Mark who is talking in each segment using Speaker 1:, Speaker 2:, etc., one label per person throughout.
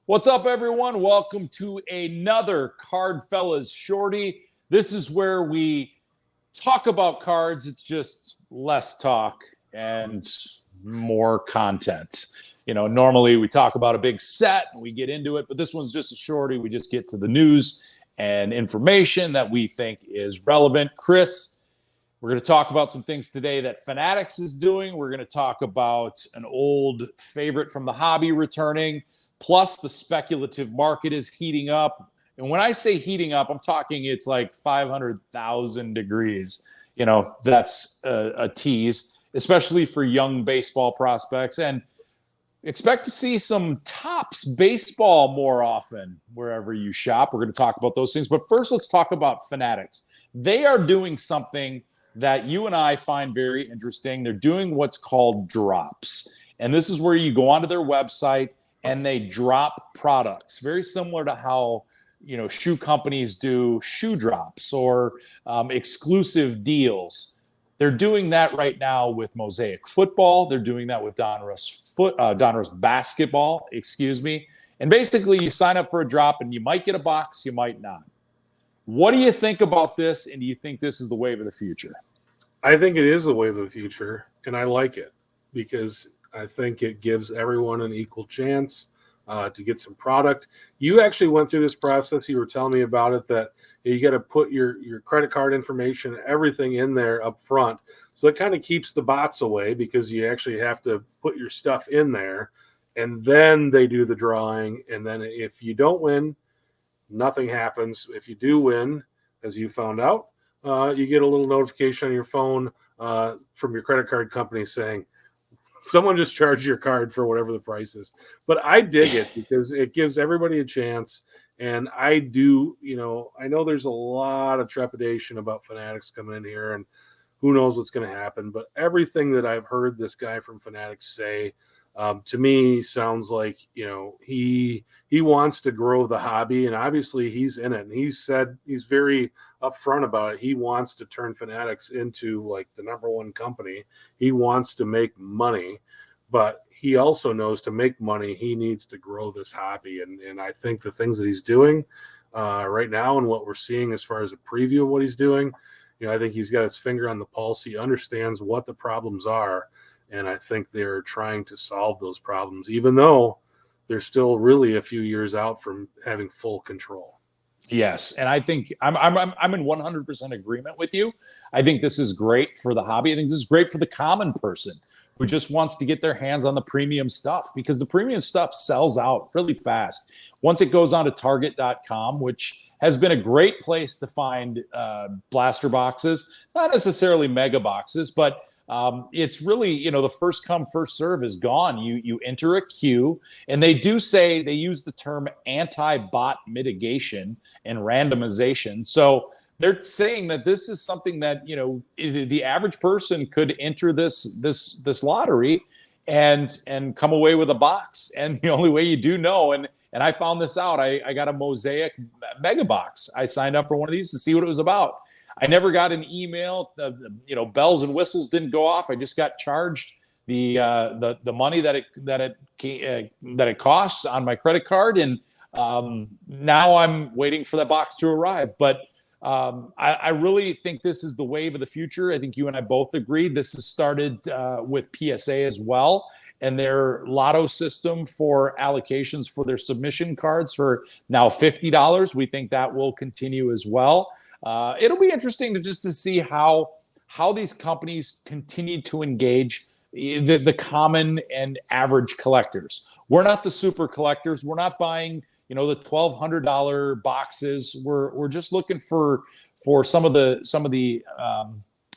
Speaker 1: What's up, everyone? Welcome to another Card Fellas Shorty. This is where we talk about cards. It's just less talk and more content. Normally we talk about a big set and we get into it, but this one's just a shorty. We just get to the news and information that we think is relevant. Chris, we're going to talk about some things today that Fanatics is doing. We're going to talk about an old favorite from the hobby returning. Plus, the speculative market is heating up. And when I say heating up, I'm talking it's like 500,000 degrees. That's a tease, especially for young baseball prospects. And expect to see some Topps baseball more often wherever you shop. We're going to talk about those things. But first, let's talk about Fanatics. They are doing something that you and I find very interesting. They're doing what's called drops. And this is where you go onto their website and they drop products, very similar to how shoe companies do shoe drops or exclusive deals. They're doing that right now with Mosaic football. They're doing that with Donruss basketball. And basically, you sign up for a drop, and you might get a box, you might not. What do you think about this, and do you think this is the wave of the future?
Speaker 2: I think it is the wave of the future, and I like it because I think it gives everyone an equal chance to get some product. You actually went through this process. You were telling me about it, that you got to put your credit card information, everything in there up front. So it kind of keeps the bots away because you actually have to put your stuff in there, and then they do the drawing. And then if you don't win, nothing happens. If you do win, as you found out, you get a little notification on your phone from your credit card company saying, someone just charged your card for whatever the price is. But I dig it because it gives everybody a chance. And I do, I know there's a lot of trepidation about Fanatics coming in here and who knows what's going to happen. But everything that I've heard this guy from Fanatics say, to me, sounds like, he wants to grow the hobby, and obviously he's in it. And he's said, he's very upfront about it. He wants to turn Fanatics into like the number one company. He wants to make money, but he also knows to make money, he needs to grow this hobby. And I think the things that he's doing right now and what we're seeing as far as a preview of what he's doing, I think he's got his finger on the pulse. He understands what the problems are. And I think they're trying to solve those problems, even though they're still really a few years out from having full control.
Speaker 1: Yes, and I think I'm in 100% agreement with you. I think this is great for the hobby. I think this is great for the common person who just wants to get their hands on the premium stuff, because the premium stuff sells out really fast. Once it goes on to Target.com, which has been a great place to find blaster boxes, not necessarily mega boxes, but it's really, the first come, first serve is gone. You enter a queue, and they do say, they use the term anti-bot mitigation and randomization. So they're saying that this is something that, the average person could enter this lottery and come away with a box. And the only way you do know, and I found this out, I got a Mosaic mega box. I signed up for one of these to see what it was about. I never got an email. Bells and whistles didn't go off. I just got charged the money that it costs on my credit card, and now I'm waiting for that box to arrive. But I really think this is the wave of the future. I think you and I both agree. This has started with PSA as well, and their lotto system for allocations for their submission cards for now $50. We think that will continue as well. It'll be interesting to see how these companies continue to engage the common and average collectors. We're not the super collectors. We're not buying the $1,200 boxes. We're just looking for some of the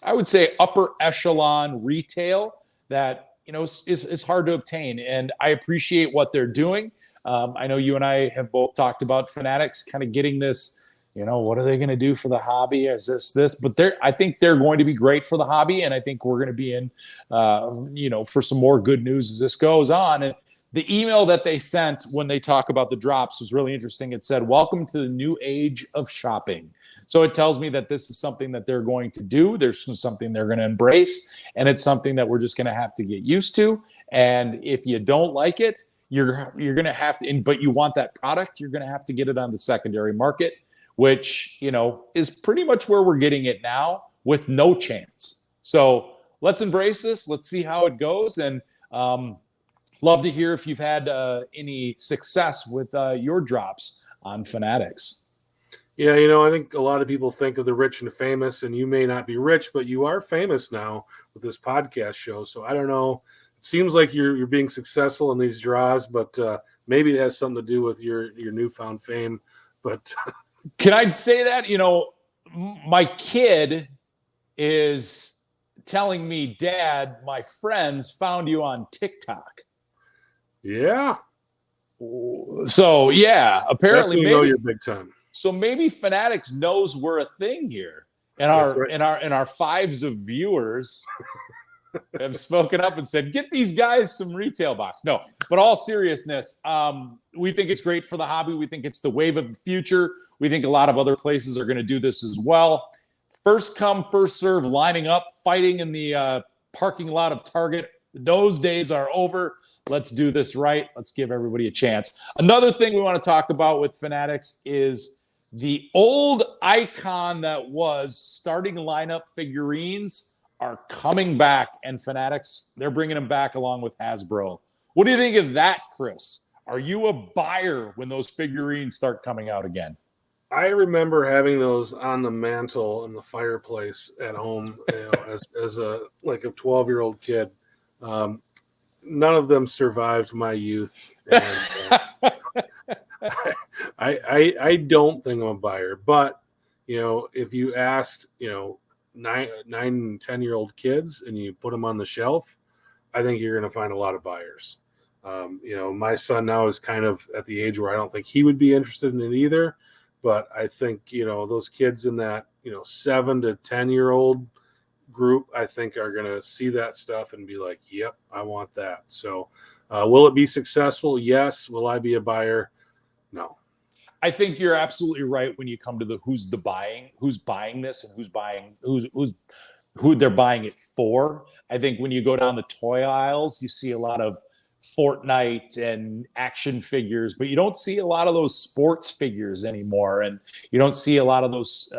Speaker 1: I would say upper echelon retail that is hard to obtain. And I appreciate what they're doing. I know you and I have both talked about Fanatics kind of getting this. What are they going to do for the hobby? Is this? But I think they're going to be great for the hobby, and I think we're going to be in, for some more good news as this goes on. And the email that they sent when they talk about the drops was really interesting. It said, "Welcome to the new age of shopping." So it tells me that this is something that they're going to do. There's something they're going to embrace, and it's something that we're just going to have to get used to. And if you don't like it, you're going to have to, but you want that product, you're going to have to get it on the secondary market, which, is pretty much where we're getting it now with no chance. So let's embrace this. Let's see how it goes. And love to hear if you've had any success with your drops on Fanatics.
Speaker 2: Yeah, I think a lot of people think of the rich and famous, and you may not be rich, but you are famous now with this podcast show. So I don't know. It seems like you're being successful in these draws, but maybe it has something to do with your newfound fame. But
Speaker 1: can I say that? My kid is telling me, Dad, my friends found you on TikTok.
Speaker 2: Yeah.
Speaker 1: So yeah, apparently
Speaker 2: maybe you're big time.
Speaker 1: So maybe Fanatics knows we're a thing here, and our fives of viewers have spoken up and said, "Get these guys some retail box." No, but all seriousness, we think it's great for the hobby. We think it's the wave of the future. We think a lot of other places are going to do this as well. First come, first serve, lining up, fighting in the parking lot of Target. Those days are over. Let's do this right. Let's give everybody a chance. Another thing we want to talk about with Fanatics is the old icon that was starting lineup figurines are coming back, and Fanatics, they're bringing them back along with Hasbro. What do you think of that, Chris? Are you a buyer when those figurines start coming out again?
Speaker 2: I remember having those on the mantle in the fireplace at home, as a 12-year-old kid. None of them survived my youth. And, I don't think I'm a buyer, but if you asked 9 and 10-year-old kids and you put them on the shelf, I think you're going to find a lot of buyers. My son now is kind of at the age where I don't think he would be interested in it either, but I think those kids in that 7 to 10-year-old group, I think, are going to see that stuff and be like, yep, I want that. So will it be successful? Yes. Will I be a buyer? No.
Speaker 1: I think you're absolutely right when you come to who's buying this and who they're buying it for. I think when you go down the toy aisles, you see a lot of Fortnite and action figures, but you don't see a lot of those sports figures anymore, and you don't see a lot of those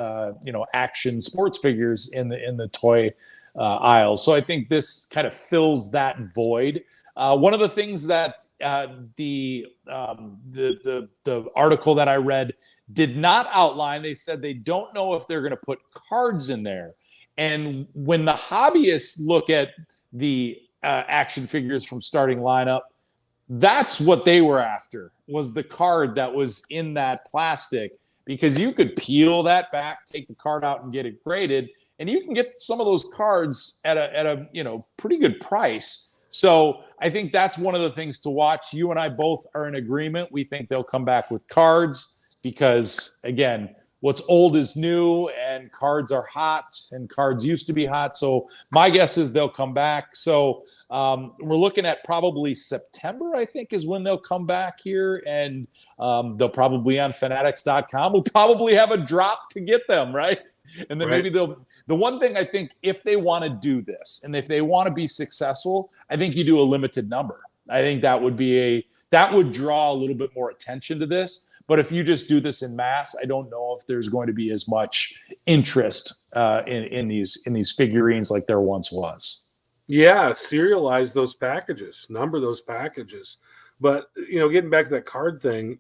Speaker 1: action sports figures in the toy aisles. So I think this kind of fills that void. One of the things that the article that I read did not outline, they said they don't know if they're going to put cards in there. And when the hobbyists look at the action figures from starting lineup, that's what they were after, was the card that was in that plastic, because you could peel that back, take the card out and get it graded, and you can get some of those cards at a pretty good price. So I think that's one of the things to watch. You and I both are in agreement. We think they'll come back with cards because, again, what's old is new, and cards are hot, and cards used to be hot. So my guess is they'll come back. So we're looking at probably September, I think, is when they'll come back here, and they'll probably on Fanatics.com. We'll probably have a drop to get them, right? And then maybe the one thing I think, if they want to do this and if they want to be successful, I think you do a limited number. I think that would draw a little bit more attention to this. But if you just do this in mass, I don't know if there's going to be as much interest in these figurines like there once was.
Speaker 2: Yeah, serialize those packages, number those packages. But getting back to that card thing,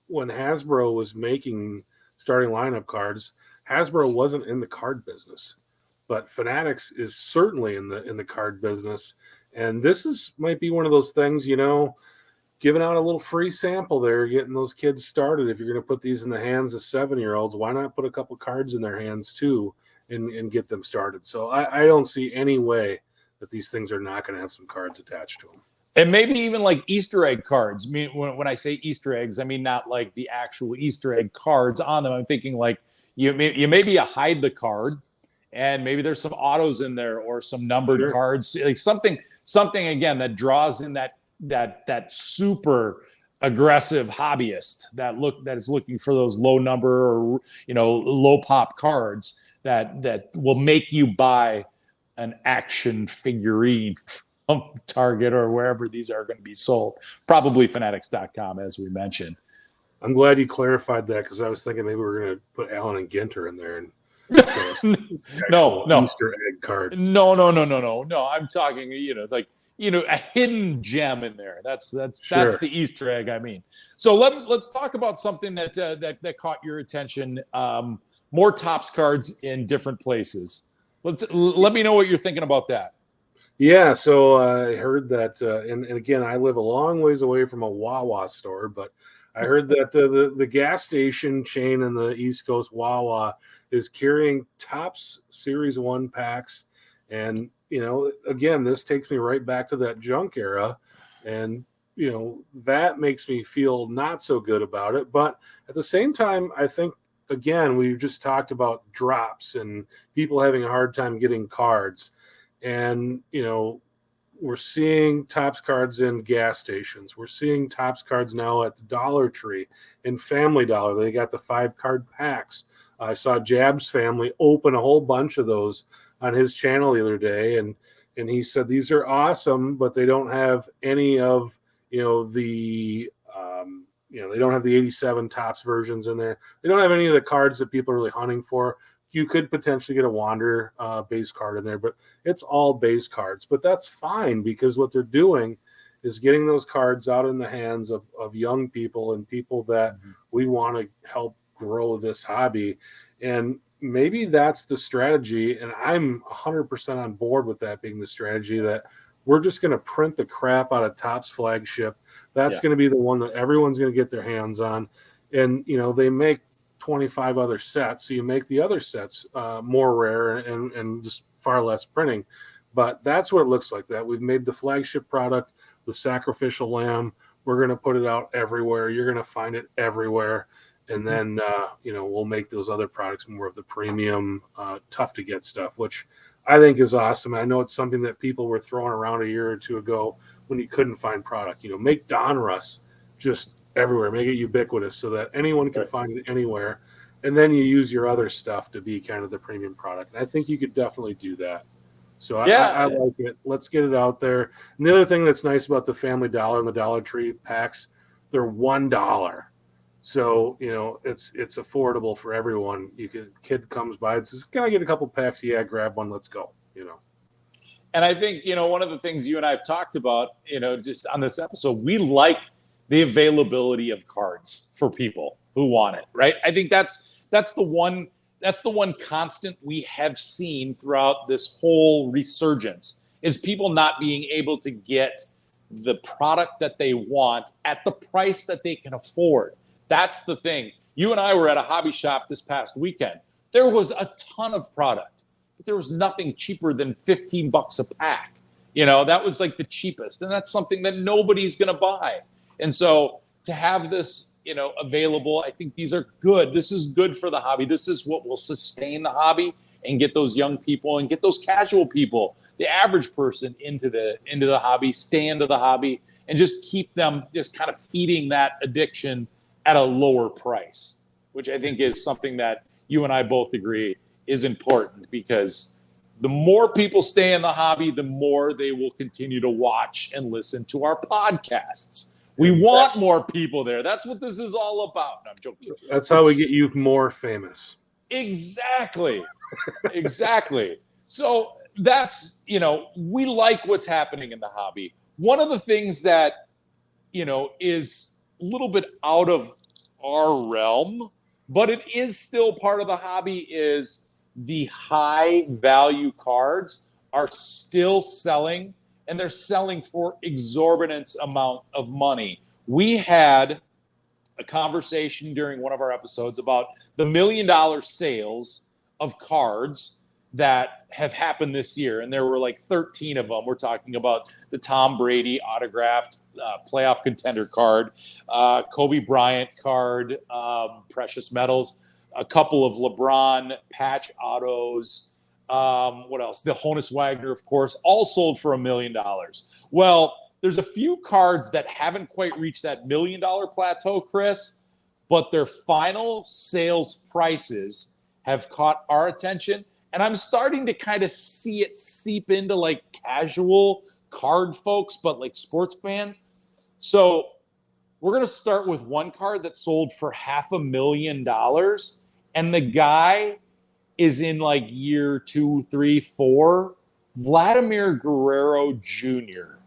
Speaker 2: when Hasbro was making starting lineup cards, Hasbro wasn't in the card business, but Fanatics is certainly in the card business. And this might be one of those things, giving out a little free sample there, getting those kids started. If you're going to put these in the hands of 7-year-olds, why not put a couple cards in their hands too and get them started? So I don't see any way that these things are not going to have some cards attached to them.
Speaker 1: And maybe even like Easter egg cards. I mean, when I say Easter eggs, I mean not like the actual Easter egg cards on them. I'm thinking like you maybe hide the card, and maybe there's some autos in there or some numbered cards, like something again that draws in that super aggressive hobbyist that is looking for those low number or low pop cards that will make you buy an action figurine Target or wherever these are going to be sold. Probably Fanatics.com, as we mentioned.
Speaker 2: I'm glad you clarified that because I was thinking maybe we're going to put Allen and Ginter in there and
Speaker 1: no,
Speaker 2: Easter egg card.
Speaker 1: No. I'm talking, it's like, a hidden gem in there. That's the Easter egg. I mean, so let's talk about something that caught your attention. More Topps cards in different places. Let me know what you're thinking about that.
Speaker 2: Yeah, so I heard that, and again, I live a long ways away from a Wawa store, but I heard that the gas station chain in the East Coast, Wawa, is carrying Topps Series 1 packs. And, again, this takes me right back to that junk era. And, that makes me feel not so good about it. But at the same time, I think, again, we just talked about drops and people having a hard time getting cards. And, we're seeing Topps cards in gas stations. We're seeing Topps cards now at the Dollar Tree and Family Dollar. They got the 5-card packs. I saw Jab's family open a whole bunch of those on his channel the other day. And he said, these are awesome, but they don't have any of, they don't have the 87 Topps versions in there. They don't have any of the cards that people are really hunting for. You could potentially get a Wander base card in there, but it's all base cards. But that's fine because what they're doing is getting those cards out in the hands of young people and people that we want to help grow this hobby. And maybe that's the strategy. And I'm 100% on board with that being the strategy, that we're just going to print the crap out of Topps flagship. That's going to be the one that everyone's going to get their hands on. And, they make 25 other sets, so you make the other sets more rare and just far less printing. But that's what it looks like. That we've made the flagship product, the sacrificial lamb. We're going to put it out everywhere. You're going to find it everywhere. And then we'll make those other products more of the premium, tough to get stuff, which I think is awesome. I know it's something that people were throwing around a year or two ago when you couldn't find product. Make Donruss just everywhere, make it ubiquitous so that anyone can find it anywhere. And then you use your other stuff to be kind of the premium product. And I think you could definitely do that. So I like it. Let's get it out there. And the other thing that's nice about the Family Dollar and the Dollar Tree packs, they're $1. So, it's affordable for everyone. Kid comes by and says, can I get a couple packs? Yeah, grab one. Let's go,
Speaker 1: And I think, one of the things you and I have talked about, just on this episode, we like the availability of cards for people who want it, right? I think that's the one constant we have seen throughout this whole resurgence, is people not being able to get the product that they want at the price that they can afford. That's the thing. You and I were at a hobby shop this past weekend. There was a ton of product, but there was nothing cheaper than $15 a pack. That was like the cheapest, and that's something that nobody's going to buy. And so to have this, available, I think these are good. This is good for the hobby. This is what will sustain the hobby and get those young people and get those casual people, the average person, into the hobby, stay into the hobby, and just keep them just kind of feeding that addiction at a lower price, which I think is something that you and I both agree is important, because the more people stay in the hobby, the more they will continue to watch and listen to our podcasts. We want more people there. That's what this is all about. No, I'm joking.
Speaker 2: That's how we get you more famous.
Speaker 1: Exactly. So that's, we like what's happening in the hobby. One of the things that, is a little bit out of our realm, but it is still part of the hobby, is the high value cards are still selling, and they're selling for exorbitant amount of money. We had a conversation during one of our episodes about the $1 million sales of cards that have happened this year. And there were like 13 of them. We're talking about the Tom Brady autographed playoff contender card, Kobe Bryant card, precious metals, a couple of LeBron patch autos. What else? The Honus Wagner, of course, all sold for $1 million. Well, there's a few cards that haven't quite reached that $1 million plateau, Chris, but their final sales prices have caught our attention, And I'm starting to kind of see it seep into like casual card folks, but like sports fans. So we're going to start with one card that sold for $500,000. And the guy is in like year 2, 3, 4. Vladimir Guerrero Jr.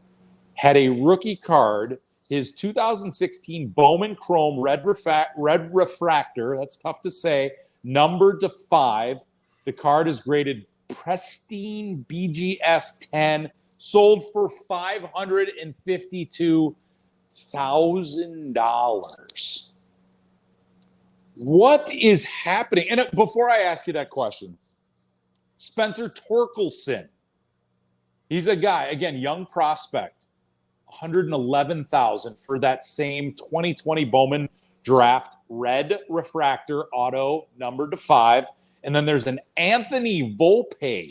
Speaker 1: had a rookie card, his 2016 Bowman Chrome red refractor, that's tough to say, numbered to 5. The card is graded pristine BGS 10, sold for $552,000. What is happening? And before I ask you that question, Spencer Torkelson, he's a guy, again, young prospect, $111,000 for that same 2020 Bowman draft red refractor auto numbered to 5. And then there's an Anthony Volpe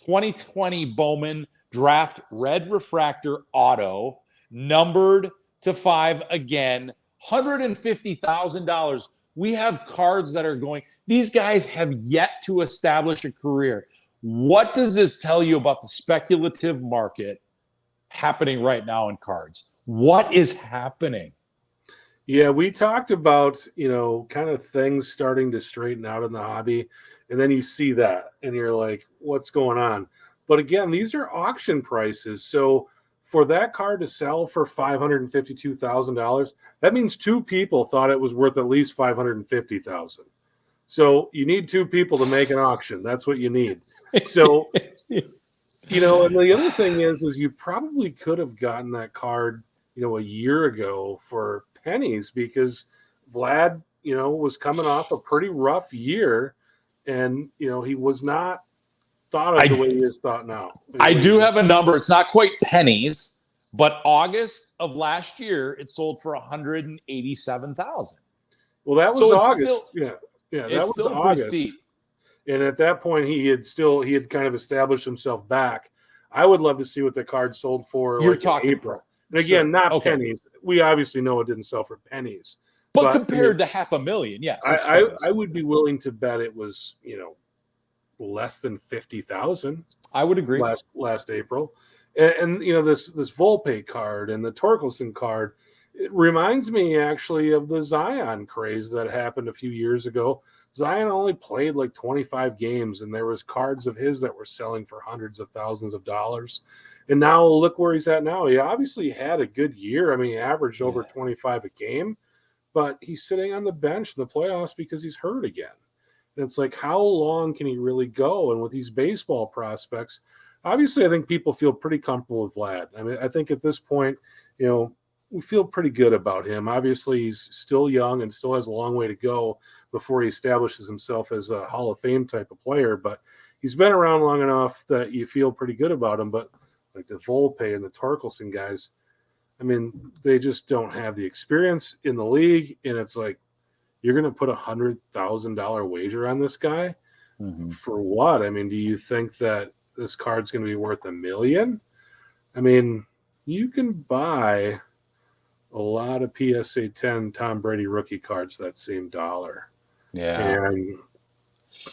Speaker 1: 2020 Bowman draft red refractor auto numbered to 5 again, $150,000. We have cards that are going, these guys have yet to establish a career. What does this tell you about the speculative market happening right now in cards? What is happening?
Speaker 2: Yeah, we talked about, kind of things starting to straighten out in the hobby. And then you see that and you're like, what's going on? But again, these are auction prices. So for that card to sell for $552,000, that means 2 people thought it was worth at least $550,000. So you need 2 people to make an auction. That's what you need. So, and the other thing is you probably could have gotten that card, a year ago for pennies because Vlad, was coming off a pretty rough year, and he was not thought of the way he is thought now.
Speaker 1: I do have a number. It's not quite pennies, but August of last year, it sold for $187,000.
Speaker 2: Well, that was
Speaker 1: so
Speaker 2: August. That was August.
Speaker 1: Steep.
Speaker 2: And at that point, he had kind of established himself back. I would love to see what the card sold for.
Speaker 1: You're talking
Speaker 2: April. And again, not pennies. We obviously know it didn't sell for pennies.
Speaker 1: But compared to $500,000, yes.
Speaker 2: I would be willing to bet it was, less than 50,000.
Speaker 1: I would agree.
Speaker 2: Last April. And this Volpe card and the Torkelson card, it reminds me actually of the Zion craze that happened a few years ago. Zion only played like 25 games, and there was cards of his that were selling for hundreds of thousands of dollars. And now look where he's at now. He obviously had a good year. I mean, he averaged over 25 a game, but he's sitting on the bench in the playoffs because he's hurt again. And it's like, how long can he really go? And with these baseball prospects, obviously I think people feel pretty comfortable with Vlad. I mean, I think at this point, we feel pretty good about him. Obviously, he's still young and still has a long way to go before he establishes himself as a Hall of Fame type of player. But he's been around long enough that you feel pretty good about him. But like the Volpe and the Torkelson guys, I mean, they just don't have the experience in the league. And it's like, you're going to put $100,000 wager on this guy for what? I mean, do you think that this card's going to be worth $1 million? I mean, you can buy a lot of PSA 10 Tom Brady rookie cards that same dollar.
Speaker 1: Yeah.
Speaker 2: And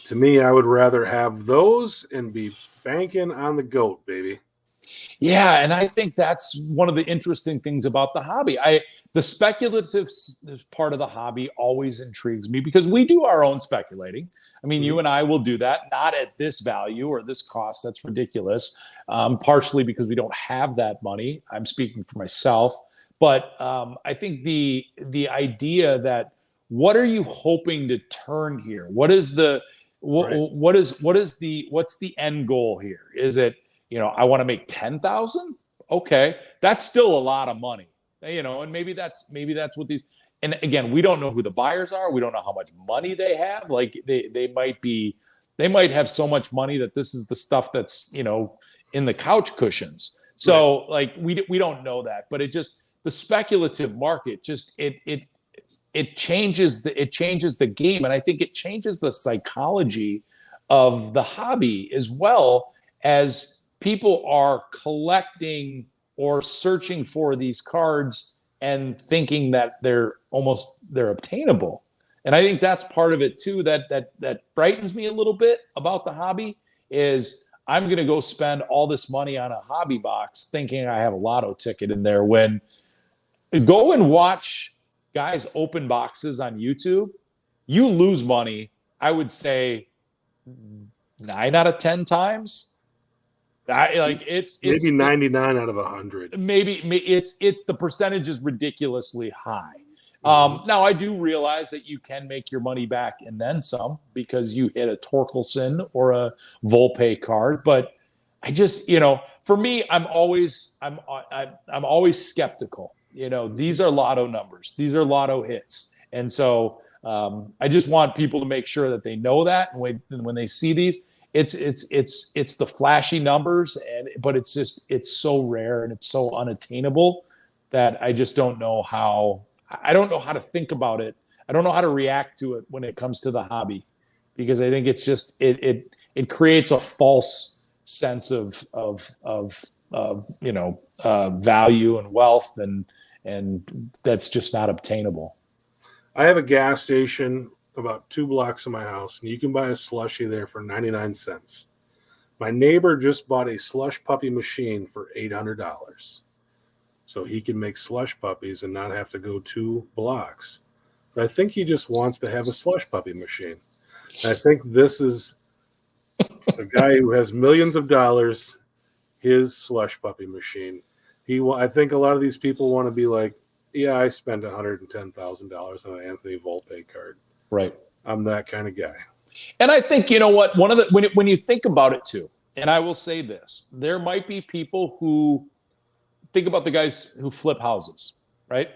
Speaker 2: to me, I would rather have those and be banking on the GOAT, baby.
Speaker 1: Yeah, and I think that's one of the interesting things about the hobby. The speculative part of the hobby always intrigues me because we do our own speculating. I mean, you and I will do that, not at this value or this cost. That's ridiculous, partially because we don't have that money. I'm speaking for myself. But I think the idea that what are you hoping to turn here? What's the end goal here? Is it, I want to make 10,000? Okay, that's still a lot of money, and maybe that's what these. And again, we don't know who the buyers are. We don't know how much money they have. Like they might have so much money that this is the stuff that's in the couch cushions. So like we don't know that, but it just. The speculative market just it changes the game, and I think it changes the psychology of the hobby as well as people are collecting or searching for these cards and thinking that they're obtainable. And I think that's part of it too that brightens me a little bit about the hobby is I'm going to go spend all this money on a hobby box thinking I have a lotto ticket in there, when go and watch guys open boxes on YouTube. You lose money, I would say 9 out of 10 times. It's
Speaker 2: maybe 99 out of 100.
Speaker 1: Maybe the percentage is ridiculously high. Now I do realize that you can make your money back and then some, because you hit a Torkelson or a Volpe card. But I just, for me, I'm always skeptical. These are lotto numbers. These are lotto hits. And so I just want people to make sure that they know that. And when they see these, it's the flashy numbers, but it's so rare and it's so unattainable that I just don't know how. I don't know how to think about it. I don't know how to react to it when it comes to the hobby, because I think it's just it creates a false sense of value and wealth, and that's just not obtainable.
Speaker 2: I have a gas station about 2 blocks from my house, and you can buy a slushie there for 99 cents. My neighbor just bought a slush puppy machine for $800. So he can make slush puppies and not have to go 2 blocks. But I think he just wants to have a slush puppy machine. And I think this is a guy who has millions of dollars, his slush puppy machine. I think a lot of these people want to be like, yeah, I spent $110,000 on an Anthony Volpe card.
Speaker 1: Right.
Speaker 2: I'm that kind of guy. And
Speaker 1: I think, what, one of the, when you think about it too, and I will say this, there might be people who think about the guys who flip houses, right?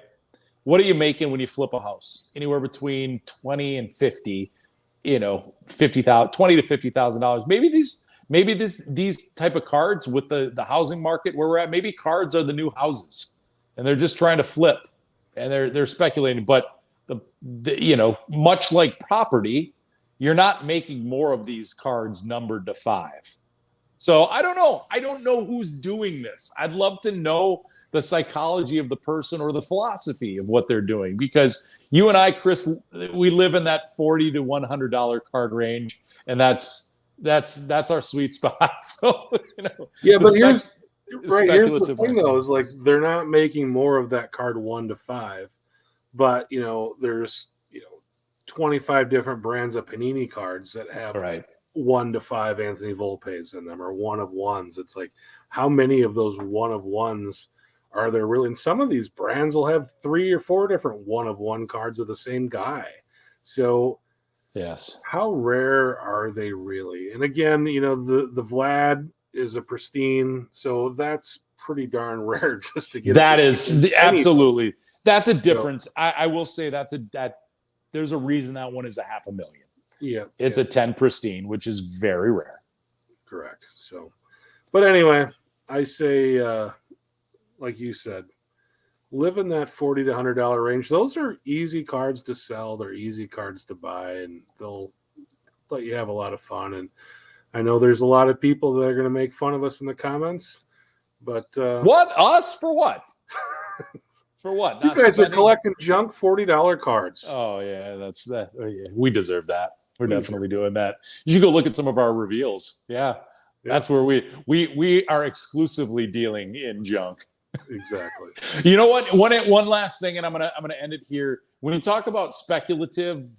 Speaker 1: What are you making when you flip a house? Anywhere between 20 and 50, $50,000, $20 to $50,000. Maybe these type of cards with the housing market where we're at, maybe cards are the new houses, and they're just trying to flip, and they're speculating. But much like property, you're not making more of these cards numbered to 5. So I don't know. I don't know who's doing this. I'd love to know the psychology of the person or the philosophy of what they're doing, because you and I, Chris, we live in that $40 to $100 card range, and that's our sweet spot. So
Speaker 2: yeah, but here's the thing though, is like they're not making more of that card 1 to 5, but there's 25 different brands of Panini cards that have 1 to 5 Anthony Volpes in them, or 1 of 1s. It's like, how many of those 1 of 1s are there really? And some of these brands will have 3 or 4 different 1 of 1 cards of the same guy. So
Speaker 1: yes,
Speaker 2: how rare are they really? And again, the Vlad is a pristine, so that's pretty darn rare just to get.
Speaker 1: That is absolutely, that's a difference. So, I will say that there's a reason that one is $500,000.
Speaker 2: Yeah,
Speaker 1: it's a 10 pristine, which is very rare.
Speaker 2: Correct. So, but anyway, I say, like you said, live in that $40 to $100 range. Those are easy cards to sell. They're easy cards to buy, and they'll let you have a lot of fun. And I know there's a lot of people that are going to make fun of us in the comments, but
Speaker 1: what, us for what? For what?
Speaker 2: You guys are collecting junk $40 cards.
Speaker 1: Oh yeah, that's that. Oh, yeah. We deserve that. We're definitely doing that. You should go look at some of our reveals. Yeah. That's where we are exclusively dealing in junk.
Speaker 2: Exactly.
Speaker 1: You know what? One last thing, and I'm gonna end it here. When you talk about speculative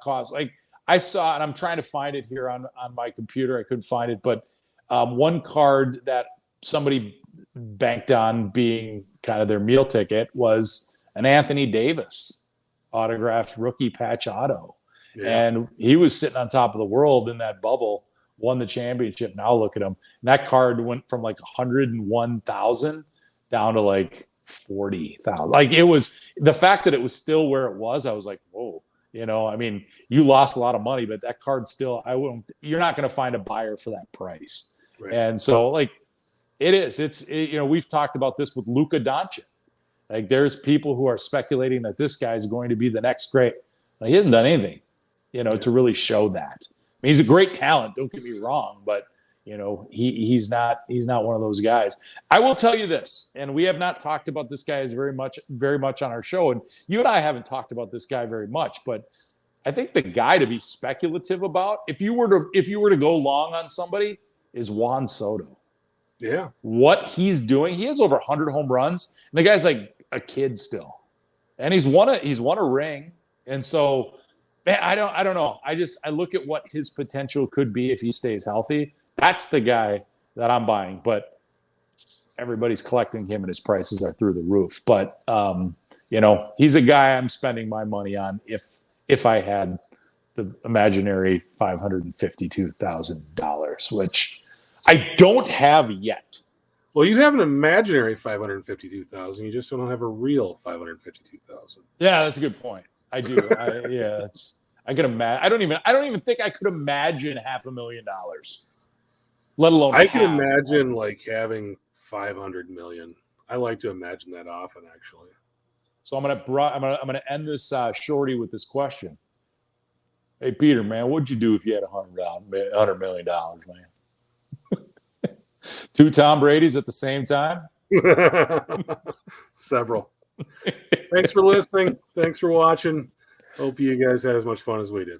Speaker 1: costs, like I saw, and I'm trying to find it here on my computer. I couldn't find it, but one card that somebody banked on being kind of their meal ticket was an Anthony Davis autographed rookie patch auto. Yeah. And he was sitting on top of the world in that bubble, won the championship. Now look at him. And that card went from like 101,000 down to like 40,000. Like, it was, the fact that it was still where it was, I was like, whoa. I mean, you lost a lot of money, but that card still, you're not going to find a buyer for that price. Right. And so, like, we've talked about this with Luka Doncic. Like, there's people who are speculating that this guy is going to be the next great. Like, he hasn't done anything, to really show that. I mean, he's a great talent. Don't get me wrong, but he's not one of those guys. I will tell you this, and we have not talked about this guy very much on our show, and you and I haven't talked about this guy very much, but I think the guy to be speculative about, if you were to go long on somebody, is Juan Soto.
Speaker 2: Yeah.
Speaker 1: What he's doing, he has over 100 home runs, and the guy's like a kid still, and he's won a ring, and so, man, I don't know. I look at what his potential could be if he stays healthy. That's the guy that I'm buying, but everybody's collecting him, and his prices are through the roof. But he's a guy I'm spending my money on if I had the imaginary $552,000, which I don't have yet.
Speaker 2: Well, you have an imaginary 552,000. You just don't have a real 552,000.
Speaker 1: Yeah, that's a good point. I do. I can imagine. I don't even think I could imagine $500,000, let alone.
Speaker 2: I can imagine like having 500 million. I like to imagine that often, actually.
Speaker 1: So I'm gonna end this Shorty with this question. Hey Peter, man, what'd you do if you had $100 million, man? 2 Tom Brady's at the same time?
Speaker 2: Several. Thanks for listening. Thanks for watching. Hope you guys had as much fun as we did.